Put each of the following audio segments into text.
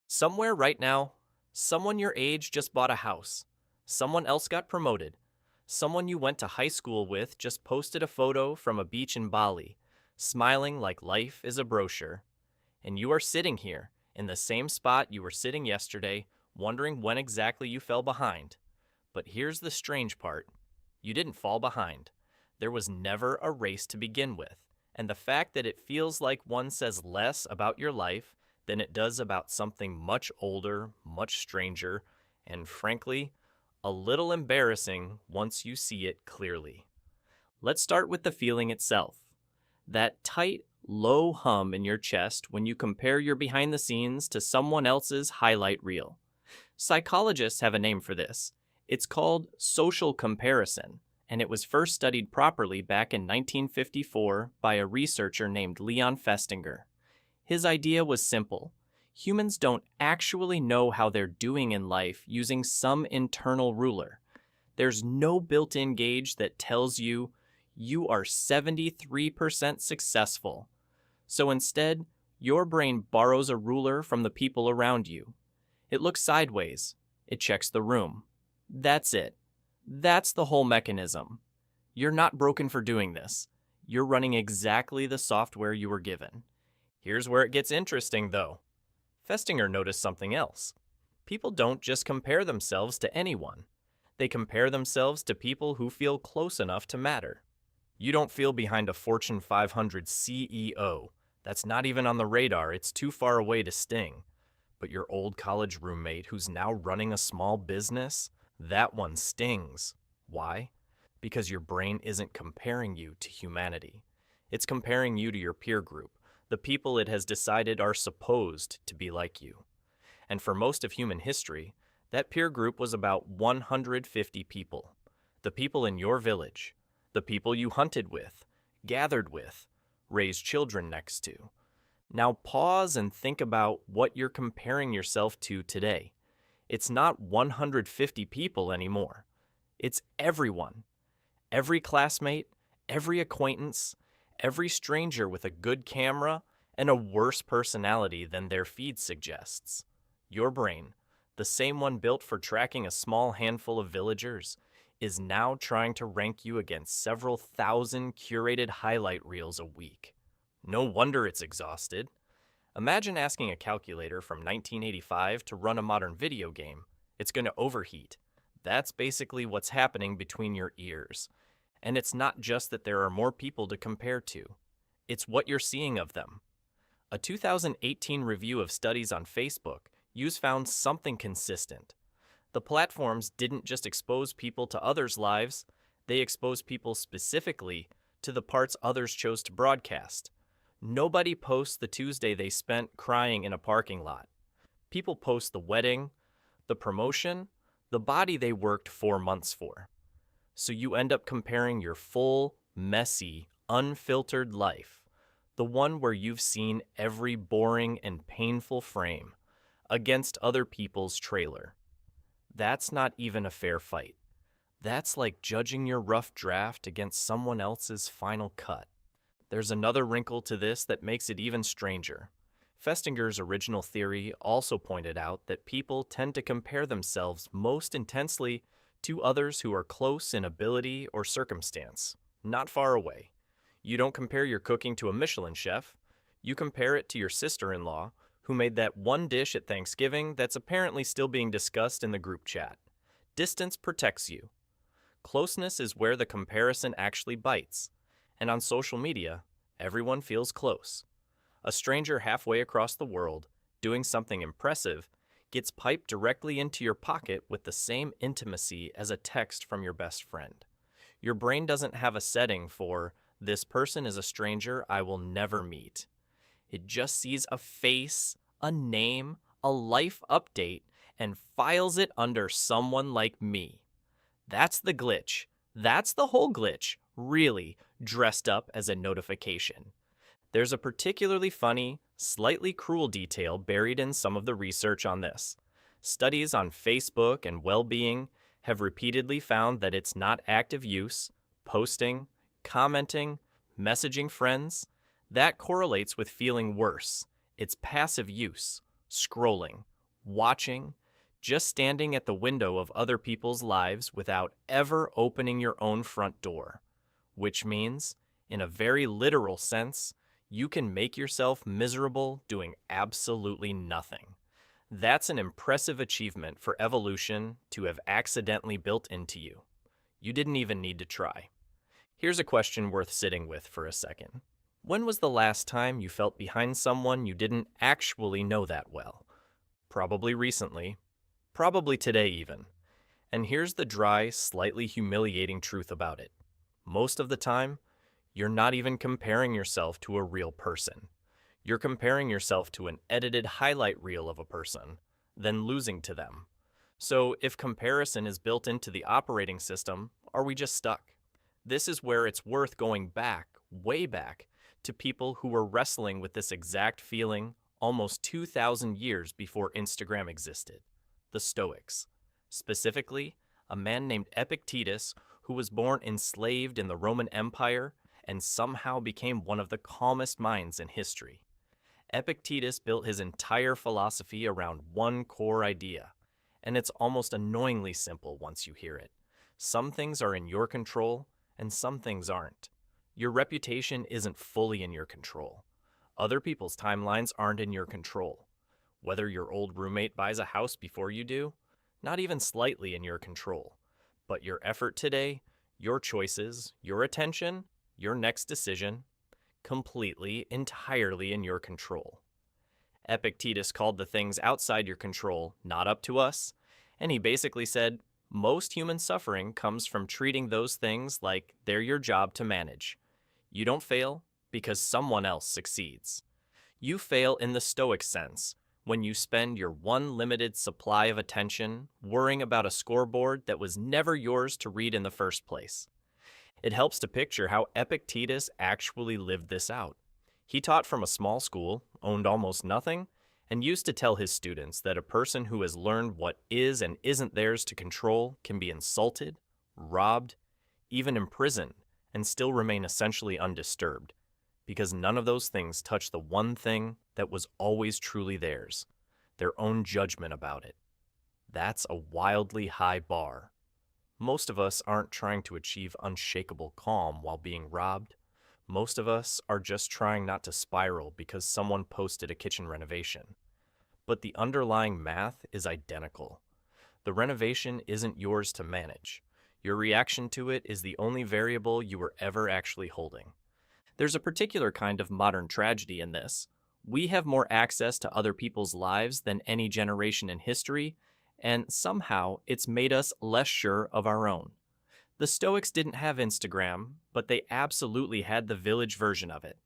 Somewhere right now, someone your age just bought a house. Someone else got promoted. Someone you went to high school with just posted a photo from a beach in Bali, smiling like life is a brochure. And you are sitting here in the same spot you were sitting yesterday, wondering when exactly you fell behind. But here's the strange part: you didn't fall behind. There was never a race to begin with. And the fact that it feels like one says less about your life than it does about something much older, much stranger, and frankly, a little embarrassing once you see it clearly. Let's start with the feeling itself. That tight, low hum in your chest when you compare your behind the scenes to someone else's highlight reel. Psychologists have a name for this. It's called social comparison, and it was first studied properly back in 1954 by a researcher named Leon Festinger. His idea was simple. Humans don't actually know how they're doing in life using some internal ruler. There's no built-in gauge that tells you you are 73% successful. So instead, your brain borrows a ruler from the people around you. It looks sideways. It checks the room. That's it. That's the whole mechanism. You're not broken for doing this. You're running exactly the software you were given. Here's where it gets interesting, though. Festinger noticed something else. People don't just compare themselves to anyone. They compare themselves to people who feel close enough to matter. You don't feel behind a Fortune 500 CEO. That's not even on the radar. It's too far away to sting. But your old college roommate who's now running a small business, that one stings. Why? Because your brain isn't comparing you to humanity. It's comparing you to your peer group, the people it has decided are supposed to be like you. And for most of human history, that peer group was about 150 people. The people in your village, the people you hunted with, gathered with, raised children next to. Now pause and think about what you're comparing yourself to today. It's not 150 people anymore. It's everyone. Every classmate, every acquaintance, every stranger with a good camera and a worse personality than their feed suggests. Your brain, the same one built for tracking a small handful of villagers, is now trying to rank you against several thousand curated highlight reels a week. No wonder it's exhausted. Imagine asking a calculator from 1985 to run a modern video game. It's going to overheat. That's basically what's happening between your ears. And it's not just that there are more people to compare to. It's what you're seeing of them. A 2018 review of studies on Facebook found something consistent. The platforms didn't just expose people to others' lives, they exposed people specifically to the parts others chose to broadcast. Nobody posts the Tuesday they spent crying in a parking lot. People post the wedding, the promotion, the body they worked 4 months for. So you end up comparing your full, messy, unfiltered life, the one where you've seen every boring and painful frame, against other people's trailer. That's not even a fair fight. That's like judging your rough draft against someone else's final cut. There's another wrinkle to this that makes it even stranger. Festinger's original theory also pointed out that people tend to compare themselves most intensely to others who are close in ability or circumstance, not far away. You don't compare your cooking to a Michelin chef. You compare it to your sister-in-law, who made that one dish at Thanksgiving that's apparently still being discussed in the group chat. Distance protects you. Closeness is where the comparison actually bites. And on social media, everyone feels close. A stranger halfway across the world, doing something impressive, gets piped directly into your pocket with the same intimacy as a text from your best friend. Your brain doesn't have a setting for, this person is a stranger I will never meet. It just sees a face, a name, a life update, and files it under someone like me. That's the glitch. That's the whole glitch, really, dressed up as a notification. There's a particularly funny, slightly cruel detail buried in some of the research on this. Studies on Facebook and well-being have repeatedly found that it's not active use, posting, commenting, messaging friends, that correlates with feeling worse. It's passive use, scrolling, watching, just standing at the window of other people's lives without ever opening your own front door, which means, in a very literal sense, you can make yourself miserable doing absolutely nothing. That's an impressive achievement for evolution to have accidentally built into you. You didn't even need to try. Here's a question worth sitting with for a second. When was the last time you felt behind someone you didn't actually know that well? Probably recently. Probably today even. And here's the dry, slightly humiliating truth about it. Most of the time, you're not even comparing yourself to a real person. You're comparing yourself to an edited highlight reel of a person, then losing to them. So if comparison is built into the operating system, are we just stuck? This is where it's worth going back, way back, to people who were wrestling with this exact feeling almost 2,000 years before Instagram existed. The Stoics. Specifically, a man named Epictetus who was born enslaved in the Roman Empire and somehow became one of the calmest minds in history. Epictetus built his entire philosophy around one core idea, and it's almost annoyingly simple once you hear it. Some things are in your control, and some things aren't. Your reputation isn't fully in your control. Other people's timelines aren't in your control. Whether your old roommate buys a house before you do, not even slightly in your control. But your effort today, your choices, your attention, your next decision, completely, entirely in your control. Epictetus called the things outside your control not up to us, and he basically said, most human suffering comes from treating those things like they're your job to manage. You don't fail because someone else succeeds. You fail in the Stoic sense when you spend your one limited supply of attention worrying about a scoreboard that was never yours to read in the first place. It helps to picture how Epictetus actually lived this out. He taught from a small school, owned almost nothing, and used to tell his students that a person who has learned what is and isn't theirs to control can be insulted, robbed, even imprisoned, and still remain essentially undisturbed, because none of those things touch the one thing that was always truly theirs, their own judgment about it. That's a wildly high bar. Most of us aren't trying to achieve unshakable calm while being robbed. Most of us are just trying not to spiral because someone posted a kitchen renovation. But the underlying math is identical. The renovation isn't yours to manage. Your reaction to it is the only variable you were ever actually holding. There's a particular kind of modern tragedy in this. We have more access to other people's lives than any generation in history, and somehow it's made us less sure of our own. The Stoics didn't have Instagram, but they absolutely had the village version of it.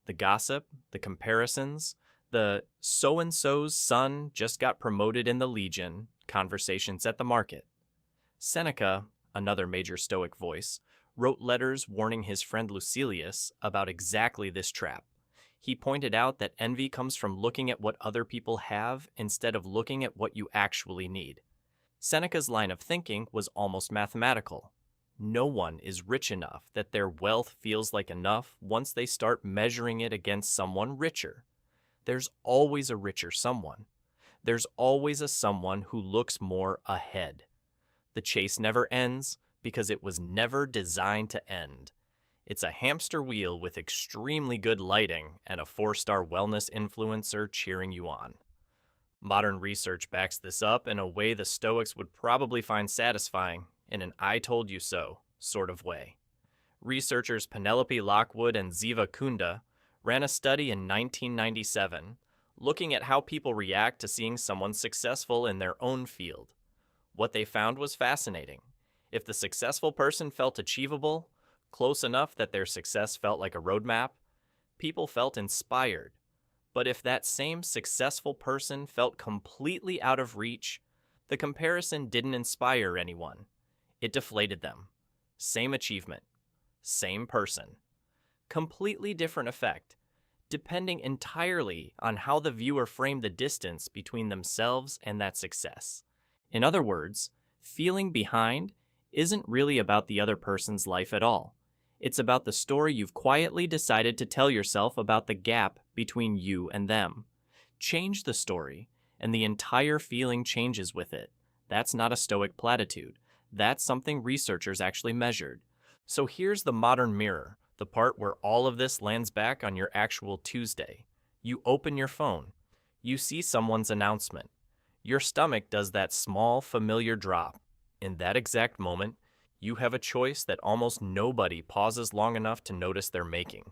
The gossip, the comparisons, the so-and-so's son just got promoted in the Legion conversations at the market. Seneca, another major Stoic voice, wrote letters warning his friend Lucilius about exactly this trap. He pointed out that envy comes from looking at what other people have instead of looking at what you actually need. Seneca's line of thinking was almost mathematical. No one is rich enough that their wealth feels like enough once they start measuring it against someone richer. There's always a richer someone. There's always a someone who looks more ahead. The chase never ends because it was never designed to end. It's a hamster wheel with extremely good lighting and a 4-star wellness influencer cheering you on. Modern research backs this up in a way the Stoics would probably find satisfying, in an I told you so sort of way. Researchers Penelope Lockwood and Ziva Kunda ran a study in 1997 looking at how people react to seeing someone successful in their own field. What they found was fascinating. If the successful person felt achievable, close enough that their success felt like a roadmap, people felt inspired. But if that same successful person felt completely out of reach, the comparison didn't inspire anyone. It deflated them. Same achievement. Same person. Completely different effect, depending entirely on how the viewer framed the distance between themselves and that success. In other words, feeling behind isn't really about the other person's life at all. It's about the story you've quietly decided to tell yourself about the gap between you and them. Change the story, and the entire feeling changes with it. That's not a Stoic platitude. That's something researchers actually measured. So here's the modern mirror, the part where all of this lands back on your actual Tuesday. You open your phone. You see someone's announcement. Your stomach does that small, familiar drop. In that exact moment, you have a choice that almost nobody pauses long enough to notice they're making.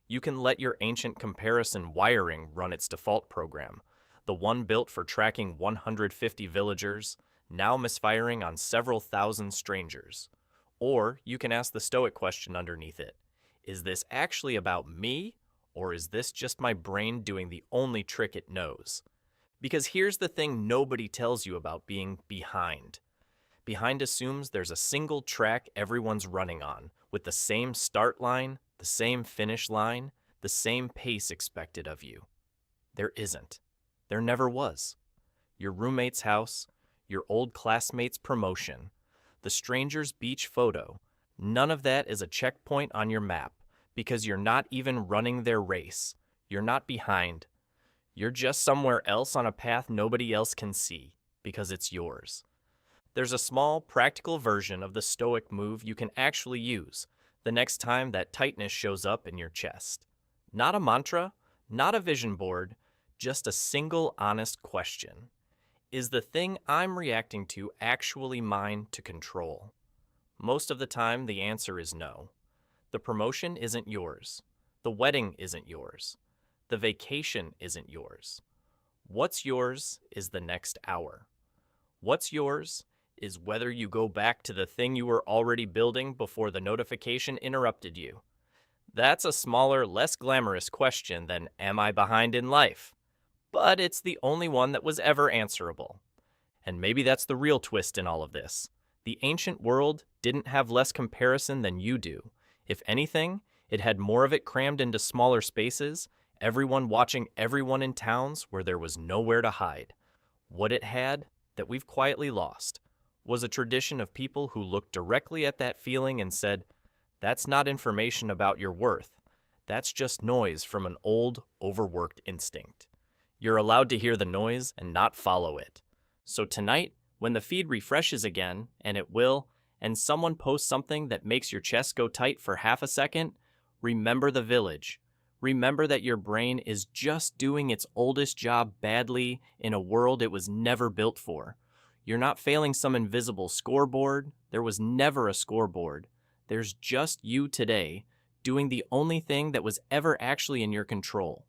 You can let your ancient comparison wiring run its default program, the one built for tracking 150 villagers, now misfiring on several thousand strangers. Or you can ask the Stoic question underneath it. Is this actually about me, or is this just my brain doing the only trick it knows? Because here's the thing nobody tells you about being behind. Behind assumes there's a single track everyone's running on, with the same start line, the same finish line, the same pace expected of you. There isn't. There never was. Your roommate's house, your old classmate's promotion, the stranger's beach photo, none of that is a checkpoint on your map because you're not even running their race. You're not behind. You're just somewhere else on a path nobody else can see because it's yours. There's a small, practical version of the Stoic move you can actually use the next time that tightness shows up in your chest. Not a mantra, not a vision board, just a single honest question. Is the thing I'm reacting to actually mine to control? Most of the time, the answer is no. The promotion isn't yours. The wedding isn't yours. The vacation isn't yours. What's yours is the next hour. What's yours is whether you go back to the thing you were already building before the notification interrupted you. That's a smaller, less glamorous question than, am I behind in life? But it's the only one that was ever answerable. And maybe that's the real twist in all of this. The ancient world didn't have less comparison than you do. If anything, it had more of it crammed into smaller spaces, everyone watching everyone in towns where there was nowhere to hide. What it had, that we've quietly lost, was a tradition of people who looked directly at that feeling and said, that's not information about your worth. That's just noise from an old, overworked instinct. You're allowed to hear the noise and not follow it. So tonight, when the feed refreshes again, and it will, and someone posts something that makes your chest go tight for half a second, remember the village. Remember that your brain is just doing its oldest job badly in a world it was never built for. You're not failing some invisible scoreboard. There was never a scoreboard. There's just you today, doing the only thing that was ever actually in your control.